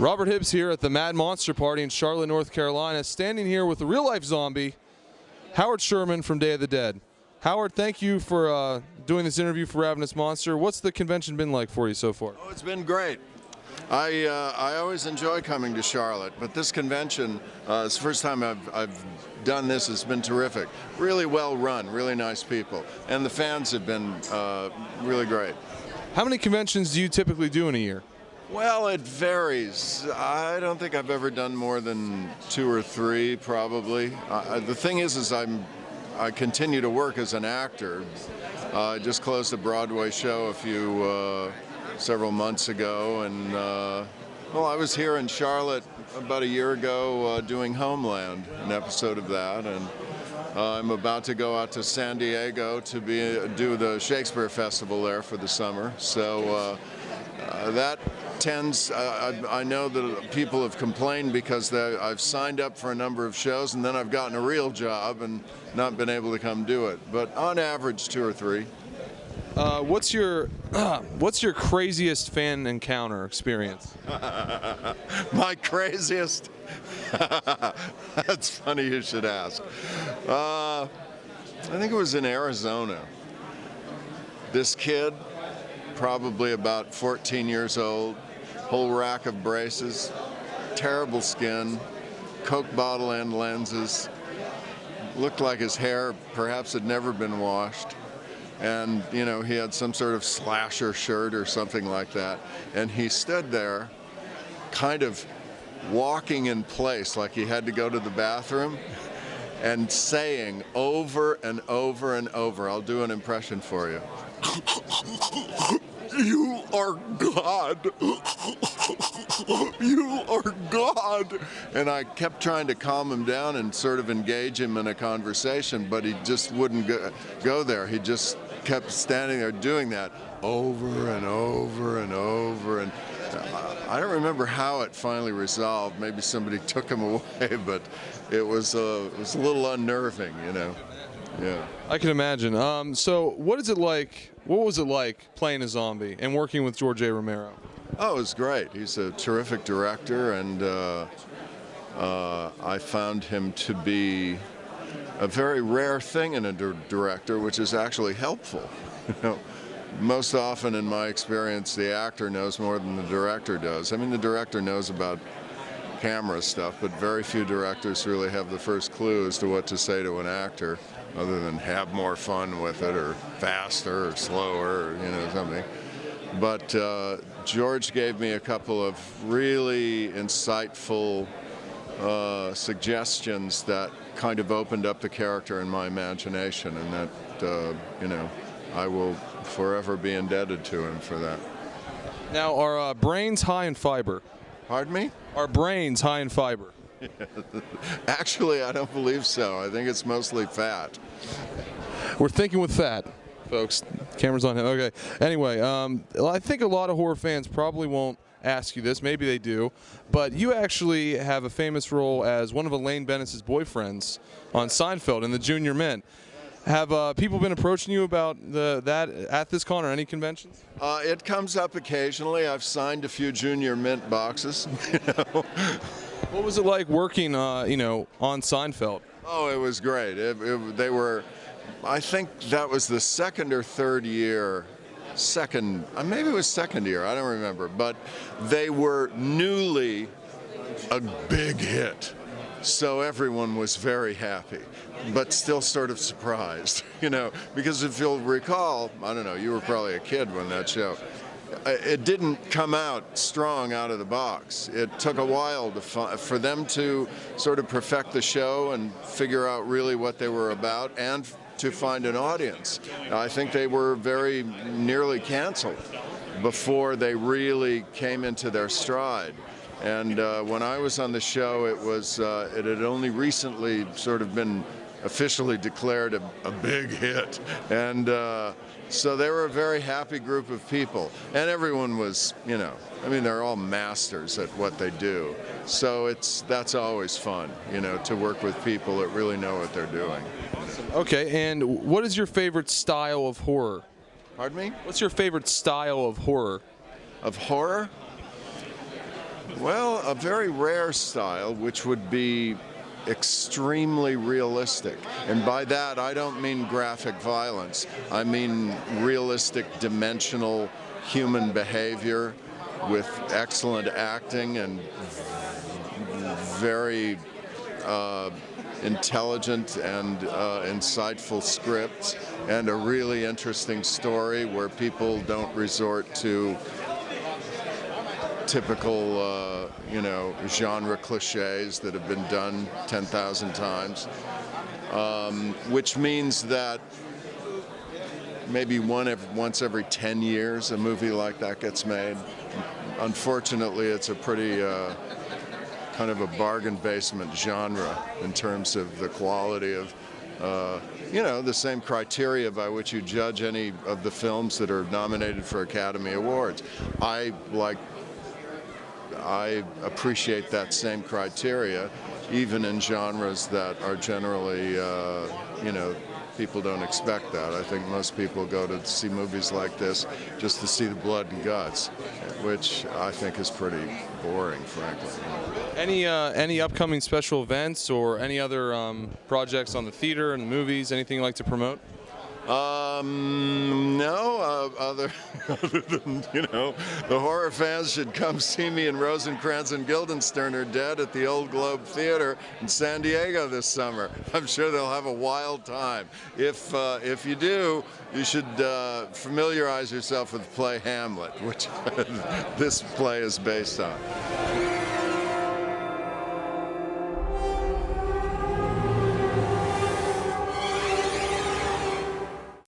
Robert Hibbs here at the Mad Monster Party in Charlotte, North Carolina, standing here with a real-life zombie, Howard Sherman from Day of the Dead. Howard, thank you for doing this interview for Ravenous Monster. What's the convention been like for you so far? Oh, it's been great. I always enjoy coming to Charlotte, but this convention, it's the first time I've done this. It's been terrific. Really well run, really nice people, and the fans have been really great. How many conventions do you typically do in a year? Well, it varies. I don't think I've ever done more than 2 or 3, probably. The thing is I continue to work as an actor. I just closed a Broadway show several months ago, and well, I was here in Charlotte about a year ago doing Homeland, an episode of that, and I'm about to go out to San Diego to do the Shakespeare Festival there for the summer. So that tends, I know that people have complained because I've signed up for a number of shows and then I've gotten a real job and not been able to come do it. But on average, 2 or 3. What's your craziest fan encounter experience? My craziest? That's funny you should ask. I think it was in Arizona. This kid, probably about 14 years old, whole rack of braces, terrible skin, Coke bottle end lenses, looked like his hair perhaps had never been washed. And, you know, he had some sort of slasher shirt or something like that. And he stood there kind of walking in place like he had to go to the bathroom and saying over and over and over, I'll do an impression for you. You are God. You are God. And I kept trying to calm him down and sort of engage him in a conversation, but he just wouldn't go there. He just kept standing there doing that over and over and over. And I don't remember how it finally resolved. Maybe somebody took him away, but it was a little unnerving, you know. Yeah. I can imagine. So what was it like playing a zombie and working with George A. Romero? Oh, it was great. He's a terrific director, and I found him to be a very rare thing in a director, which is actually helpful. You know, most often in my experience, the actor knows more than the director does. I mean, the director knows about camera stuff, but very few directors really have the first clue as to what to say to an actor, other than have more fun with it, or faster, or slower, or, you know, something. But George gave me a couple of really insightful suggestions that kind of opened up the character in my imagination, and that, you know, I will forever be indebted to him for that. Now, are brains high in fiber? Pardon me? Are brains high in fiber? Actually, I don't believe so. I think it's mostly fat. We're thinking with fat, folks. Camera's on him. Okay. Anyway, I think a lot of horror fans probably won't ask you this. Maybe they do. But you actually have a famous role as one of Elaine Bennett's boyfriends on Seinfeld in the Junior Mint. Have people been approaching you about that at this con or any conventions? It comes up occasionally. I've signed a few Junior Mint boxes. You know. What was it like working, you know, on Seinfeld? Oh, it was great. They were, I think that was the second or third year, maybe it was second year, I don't remember, but they were newly a big hit. So everyone was very happy, but still sort of surprised, you know, because if you'll recall, I don't know, you were probably a kid when that show, it didn't come out strong out of the box. It took a while for them to sort of perfect the show and figure out really what they were about and to find an audience. I think they were very nearly canceled before they really came into their stride. And when I was on the show, it had only recently sort of been officially declared a big hit. And so they were a very happy group of people. And everyone was, you know, I mean, they're all masters at what they do. So that's always fun, you know, to work with people that really know what they're doing. Okay, and what is your favorite style of horror? Pardon me? What's your favorite style of horror? Of horror? Well, a very rare style, which would be extremely realistic. And by that, I don't mean graphic violence. I mean realistic, dimensional human behavior with excellent acting and very intelligent and insightful scripts, and a really interesting story where people don't resort to typical, genre cliches that have been done 10,000 times, which means that maybe once every 10 years a movie like that gets made. Unfortunately, it's a pretty kind of a bargain basement genre in terms of the quality of the same criteria by which you judge any of the films that are nominated for Academy Awards. I appreciate that same criteria, even in genres that are generally, people don't expect that. I think most people go to see movies like this just to see the blood and guts, which I think is pretty boring, frankly. Any upcoming special events or any other projects on the theater and the movies? Anything you'd like to promote? No, other than, the horror fans should come see me in Rosencrantz and Guildenstern Are Dead at the Old Globe Theater in San Diego this summer. I'm sure they'll have a wild time. If you do, you should familiarize yourself with the play Hamlet, which this play is based on.